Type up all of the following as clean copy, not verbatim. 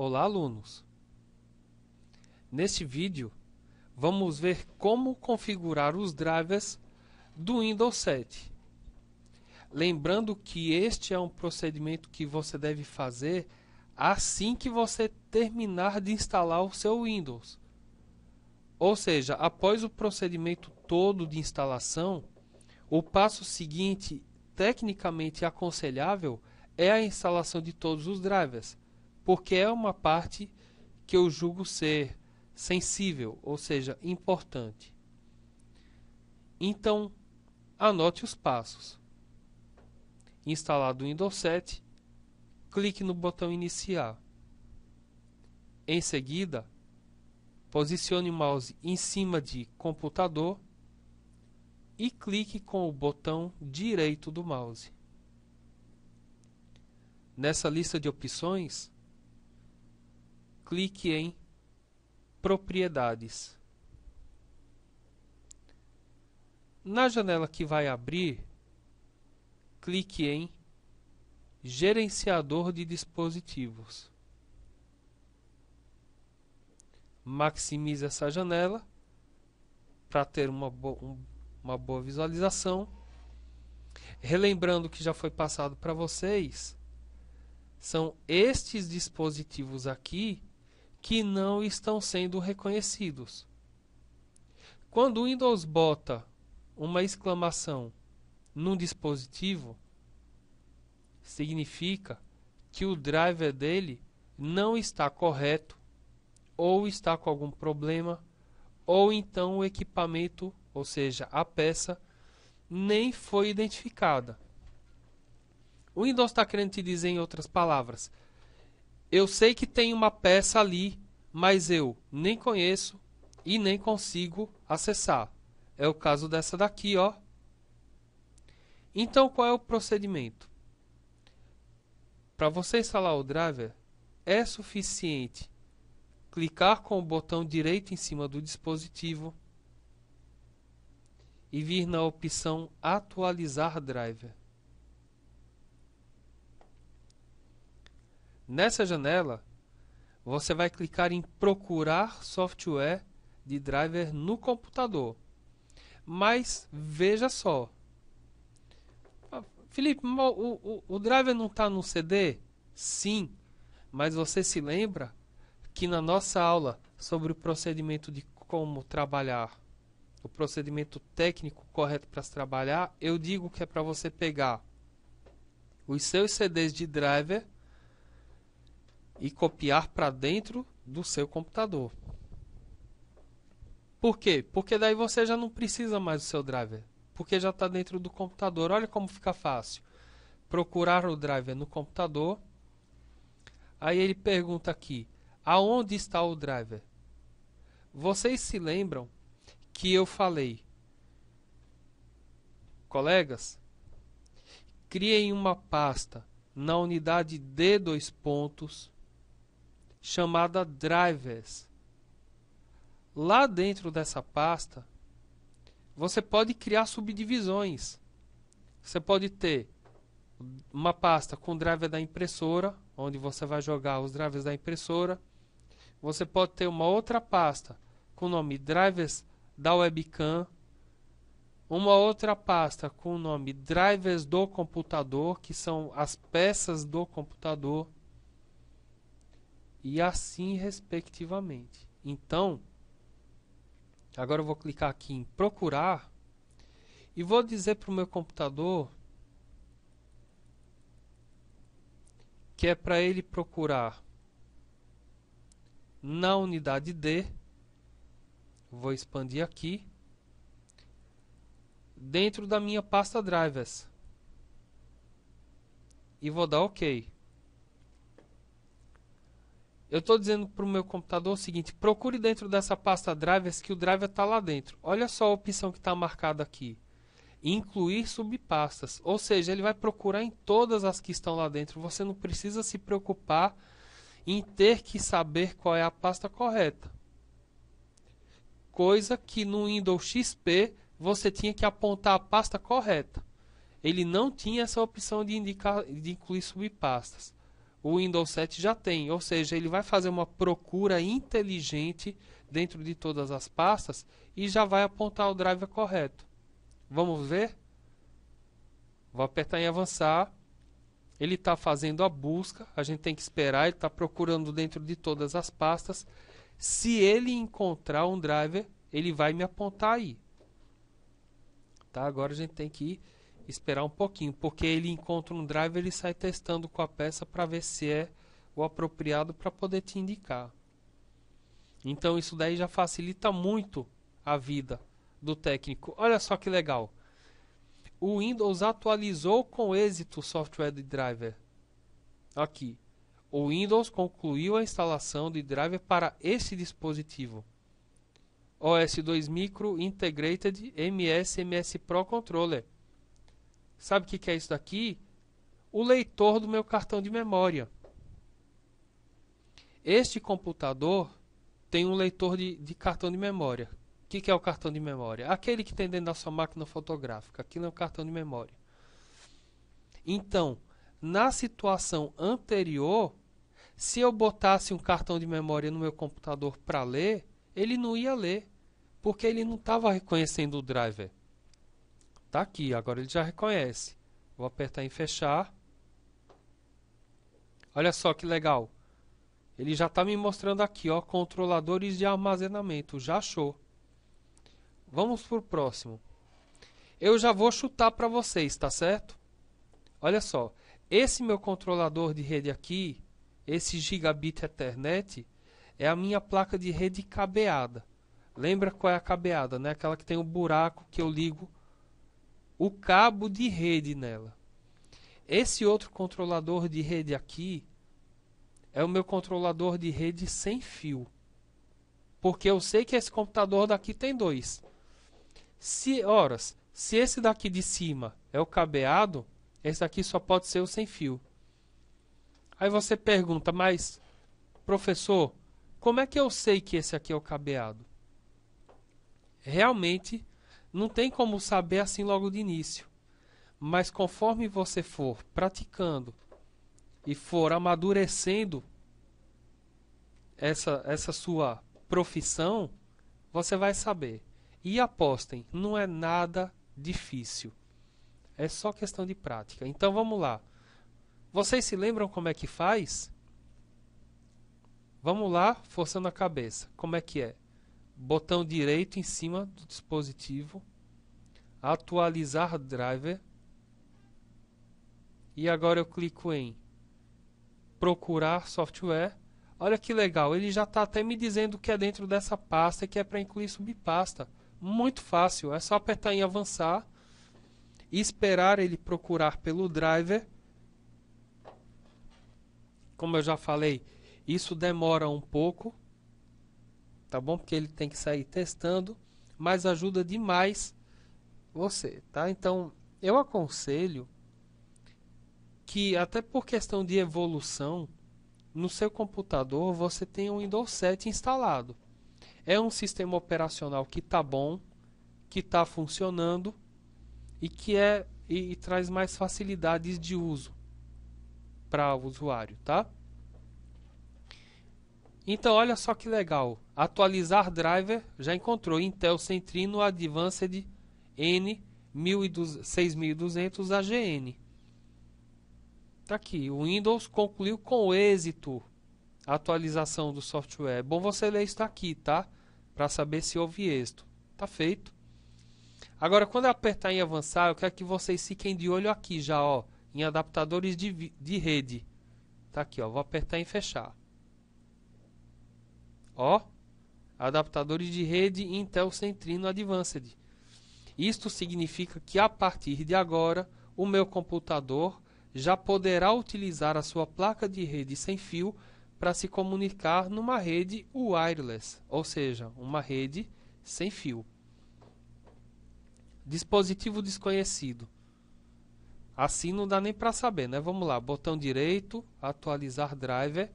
Olá, alunos! Neste vídeo, vamos ver como configurar os drivers do Windows 7. Lembrando que este é um procedimento que você deve fazer assim que você terminar de instalar o seu Windows. Ou seja, após o procedimento todo de instalação, o passo seguinte, tecnicamente aconselhável, é a instalação de todos os drivers, porque é uma parte que eu julgo ser sensível, ou seja, importante. Então, anote os passos. Instalado o Windows 7, clique no botão Iniciar. Em seguida, posicione o mouse em cima de Computador e clique com o botão direito do mouse. Nessa lista de opções, clique em Propriedades. Na janela que vai abrir, clique em Gerenciador de dispositivos. Maximize essa janela para ter uma boa visualização. Relembrando que já foi passado para vocês, são estes dispositivos aqui que não estão sendo reconhecidos. Quando o Windows bota uma exclamação num dispositivo, significa que o driver dele não está correto, ou está com algum problema, ou então o equipamento, ou seja, a peça, nem foi identificada. O Windows está querendo te dizer, em outras palavras, eu sei que tem uma peça ali, mas eu nem conheço e nem consigo acessar. É o caso dessa daqui, ó. Então, qual é o procedimento? Para você instalar o driver, é suficiente clicar com o botão direito em cima do dispositivo e vir na opção Atualizar Driver. Nessa janela, você vai clicar em Procurar software de driver no computador. Mas veja só, Felipe, o driver não está no CD? Sim, mas você se lembra que na nossa aula sobre o procedimento de como trabalhar, o procedimento técnico correto para se trabalhar, eu digo que é para você pegar os seus CDs de driver e copiar para dentro do seu computador. Por quê? Porque daí você já não precisa mais do seu driver, porque já está dentro do computador. Olha como fica fácil. Procurar o driver no computador. Aí ele pergunta aqui, aonde está o driver? Vocês se lembram que eu falei, colegas, criem uma pasta na unidade D2 pontos, chamada Drivers. Lá dentro dessa pasta, você pode criar subdivisões. Você pode ter uma pasta com driver da impressora, onde você vai jogar os drivers da impressora. Você pode ter uma outra pasta com o nome Drivers da Webcam. Uma outra pasta com o nome Drivers do computador, que são as peças do computador. E assim respectivamente. Então, agora eu vou clicar aqui em Procurar e vou dizer para o meu computador que é para ele procurar na unidade D. Vou expandir aqui dentro da minha pasta Drivers e vou dar OK. Eu estou dizendo para o meu computador o seguinte, procure dentro dessa pasta Drivers que o driver está lá dentro. Olha só a opção que está marcada aqui. Incluir subpastas. Ou seja, ele vai procurar em todas as que estão lá dentro. Você não precisa se preocupar em ter que saber qual é a pasta correta. Coisa que no Windows XP você tinha que apontar a pasta correta. Ele não tinha essa opção de incluir subpastas. o Windows 7 já tem, ou seja, ele vai fazer uma procura inteligente dentro de todas as pastas e já vai apontar o driver correto. Vamos ver? Vou apertar em avançar. Ele está fazendo a busca, a gente tem que esperar, ele está procurando dentro de todas as pastas. Se ele encontrar um driver, ele vai me apontar aí. Tá? Agora a gente tem que esperar um pouquinho, porque ele encontra um driver, ele sai testando com a peça para ver se é o apropriado para poder te indicar. Então isso daí já facilita muito a vida do técnico. Olha só que legal. O Windows atualizou com êxito o software de driver. Aqui. O Windows concluiu a instalação de driver para este dispositivo. OS2 Micro Integrated MS Pro Controller. Sabe o que é isso daqui? O leitor do meu cartão de memória. Este computador tem um leitor de cartão de memória. O que é o cartão de memória? Aquele que tem dentro da sua máquina fotográfica. Aquilo é o cartão de memória. Então, na situação anterior, se eu botasse um cartão de memória no meu computador para ler, ele não ia ler, porque ele não estava reconhecendo o driver. Tá aqui, agora ele já reconhece. Vou apertar em fechar. Olha só que legal. Ele já está me mostrando aqui, ó, controladores de armazenamento. Já achou. Vamos para o próximo. Eu já vou chutar para vocês, tá certo? Olha só. Esse meu controlador de rede aqui, esse Gigabit Ethernet, é a minha placa de rede cabeada. Lembra qual é a cabeada, né? Aquela que tem o buraco que eu ligo o cabo de rede nela. Esse outro controlador de rede aqui é o meu controlador de rede sem fio. Porque eu sei que esse computador daqui tem dois. Se esse daqui de cima é o cabeado, esse daqui só pode ser o sem fio. Aí você pergunta, mas professor, como é que eu sei que esse aqui é o cabeado? Realmente não tem como saber assim logo de início. Mas conforme você for praticando e for amadurecendo essa sua profissão, você vai saber. E apostem, não é nada difícil. É só questão de prática. Então vamos lá. Vocês se lembram como é que faz? Vamos lá, forçando a cabeça. Como é que é? Botão direito em cima do dispositivo. Atualizar driver. E agora eu clico em procurar software. Olha que legal, ele já está até me dizendo que é dentro dessa pasta e que é para incluir subpasta. Muito fácil, é só apertar em avançar e esperar ele procurar pelo driver. Como eu já falei, isso demora um pouco, tá bom? Porque ele tem que sair testando, mas ajuda demais você, tá? Então, eu aconselho que, até por questão de evolução, no seu computador você tenha o Windows 7 instalado. É um sistema operacional que está bom, que está funcionando e que traz mais facilidades de uso para o usuário, tá? Então, olha só que legal. Atualizar driver, já encontrou Intel Centrino Advanced N6200 AGN. Tá aqui, o Windows concluiu com êxito a atualização do software. É bom você ler isso aqui, tá? Para saber se houve êxito. Tá feito. Agora, quando eu apertar em avançar, eu quero que vocês fiquem de olho aqui já, ó, em adaptadores de rede. Tá aqui, ó, vou apertar em fechar. Ó, adaptadores de rede Intel Centrino Advanced. Isto significa que a partir de agora, o meu computador já poderá utilizar a sua placa de rede sem fio para se comunicar numa rede wireless, ou seja, uma rede sem fio. Dispositivo desconhecido. Assim não dá nem para saber, né? Vamos lá, botão direito, atualizar driver.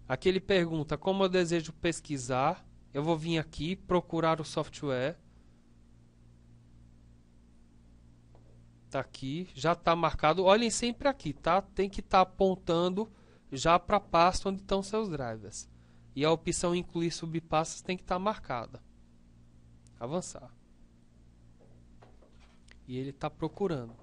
Aqui ele pergunta como eu desejo pesquisar. Eu vou vir aqui, procurar o software. Tá aqui, já está marcado. Olhem sempre aqui, tá? Tem que estar apontando já para a pasta onde estão seus drivers. E a opção incluir subpastas tem que estar marcada. Avançar. E ele está procurando.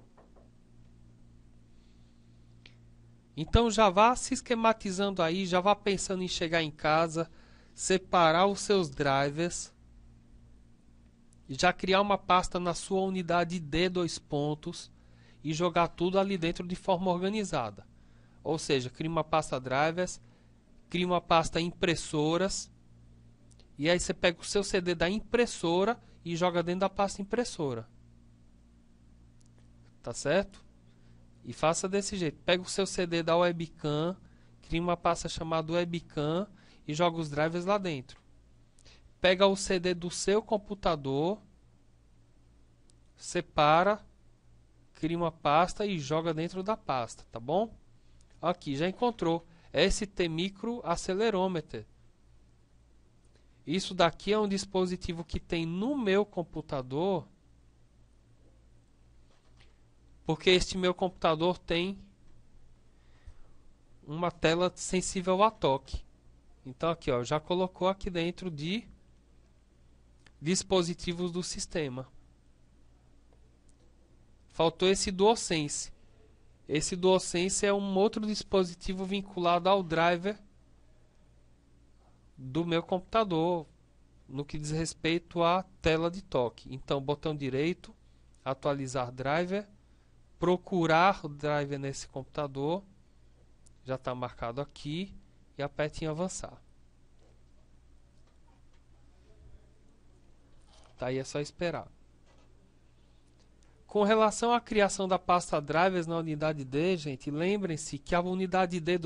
Então já vá se esquematizando aí, já vá pensando em chegar em casa, separar os seus drivers, e já criar uma pasta na sua unidade D e jogar tudo ali dentro de forma organizada. Ou seja, cria uma pasta drivers, cria uma pasta impressoras, e aí você pega o seu CD da impressora e joga dentro da pasta impressora. Tá certo? E faça desse jeito. Pega o seu CD da webcam, cria uma pasta chamada webcam e joga os drivers lá dentro. Pega o CD do seu computador, separa, cria uma pasta e joga dentro da pasta, tá bom? Aqui, já encontrou. ST Micro Accelerometer. Isso daqui é um dispositivo que tem no meu computador, porque este meu computador tem uma tela sensível a toque. Então aqui, ó, já colocou aqui dentro de dispositivos do sistema. Faltou esse DualSense. Esse DualSense é um outro dispositivo vinculado ao driver do meu computador, no que diz respeito à tela de toque. Então, botão direito, atualizar driver, procurar o driver nesse computador, já está marcado aqui, e aperte em avançar. Tá aí, é só esperar. Com relação à criação da pasta drivers na unidade D, gente, lembrem-se que a unidade D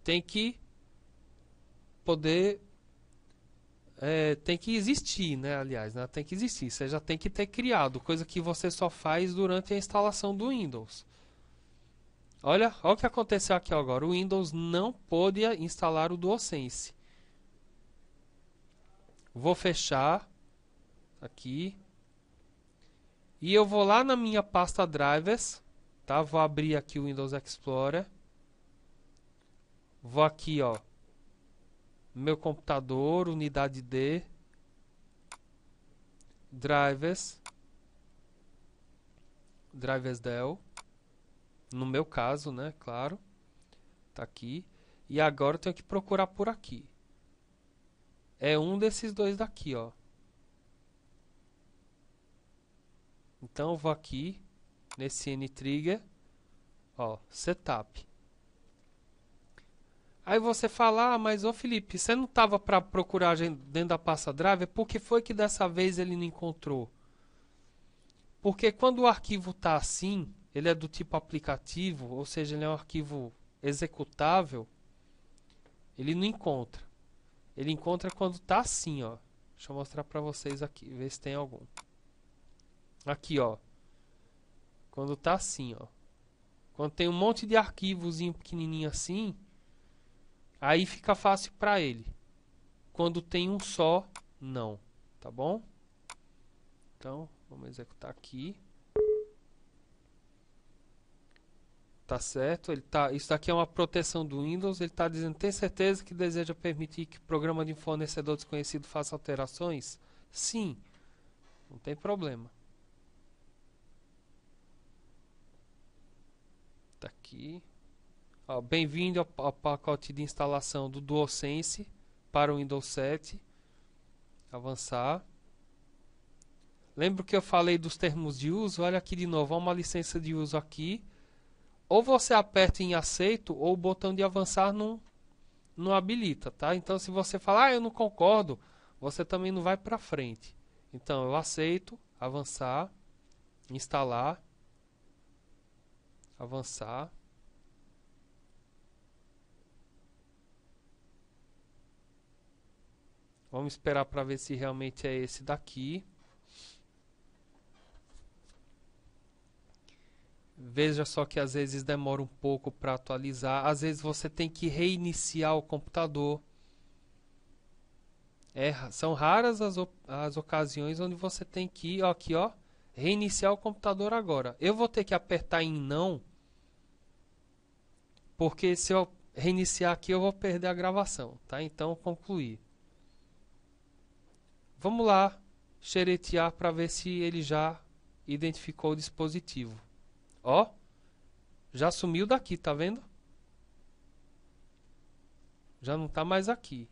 tem que poder, tem que existir, né? Aliás, né? Tem que existir, você já tem que ter criado, coisa que você só faz durante a instalação do Windows. Olha o que aconteceu aqui agora, o Windows não pôde instalar o DualSense. Vou fechar aqui. E eu vou lá na minha pasta drivers, tá? Vou abrir aqui o Windows Explorer. Vou aqui, ó, meu computador, unidade D, drivers Dell, no meu caso, né, claro, tá aqui. E agora eu tenho que procurar por aqui. É um desses dois daqui, ó. Então eu vou aqui nesse N-Trigger, ó, Setup. Aí você fala, mas ô Felipe, você não estava para procurar dentro da pasta driver? Por que foi que dessa vez ele não encontrou? Porque quando o arquivo está assim, ele é do tipo aplicativo, ou seja, ele é um arquivo executável, ele não encontra. Ele encontra quando está assim, ó. Deixa eu mostrar para vocês aqui, ver se tem algum. Aqui, ó. Quando tá assim, ó. Quando tem um monte de arquivozinho pequenininho assim, aí fica fácil para ele. Quando tem um só, não. Tá bom? Então, vamos executar aqui. Tá certo? Isso daqui é uma proteção do Windows. Ele está dizendo, tem certeza que deseja permitir que o programa de um fornecedor desconhecido faça alterações? Sim. Não tem problema. Tá aqui. Bem-vindo ao pacote de instalação do DualSense para o Windows 7. Avançar. Lembra que eu falei dos termos de uso? Olha aqui de novo, há uma licença de uso aqui. Ou você aperta em aceito, ou o botão de avançar não habilita, tá? Então, se você falar, eu não concordo, você também não vai para frente. Então, eu aceito, avançar, instalar, avançar. Vamos esperar para ver se realmente é esse daqui. Veja só que às vezes demora um pouco para atualizar. Às vezes você tem que reiniciar o computador. São raras as ocasiões onde você tem que, aqui, ó, reiniciar o computador agora. Eu vou ter que apertar em não, porque se eu reiniciar aqui eu vou perder a gravação, tá? Então, concluir. Vamos lá xeretear para ver se ele já identificou o dispositivo. Ó, já sumiu daqui, tá vendo? Já não está mais aqui.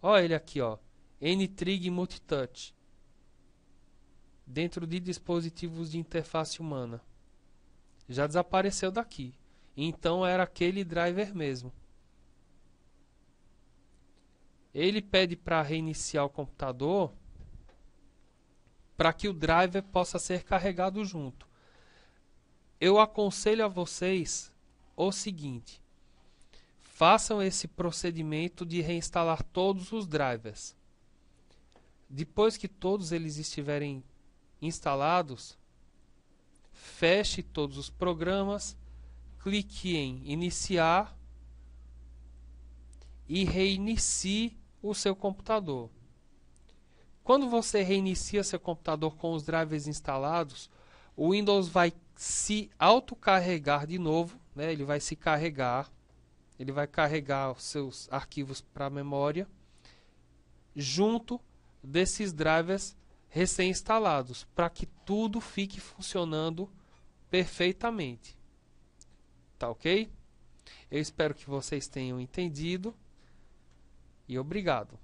Ó ele aqui, ó. N-Trig Multitouch. Dentro de dispositivos de interface humana. Já desapareceu daqui. Então era aquele driver mesmo. Ele pede para reiniciar o computador para que o driver possa ser carregado junto. Eu aconselho a vocês o seguinte: façam esse procedimento de reinstalar todos os drivers. Depois que todos eles estiverem instalados, feche todos os programas, clique em iniciar e reinicie o seu computador. Quando você reinicia seu computador com os drivers instalados, o Windows vai se autocarregar de novo, né? Ele vai se carregar, ele vai carregar os seus arquivos para a memória, junto desses drivers recém-instalados, para que tudo fique funcionando perfeitamente. Tá ok? Eu espero que vocês tenham entendido e obrigado.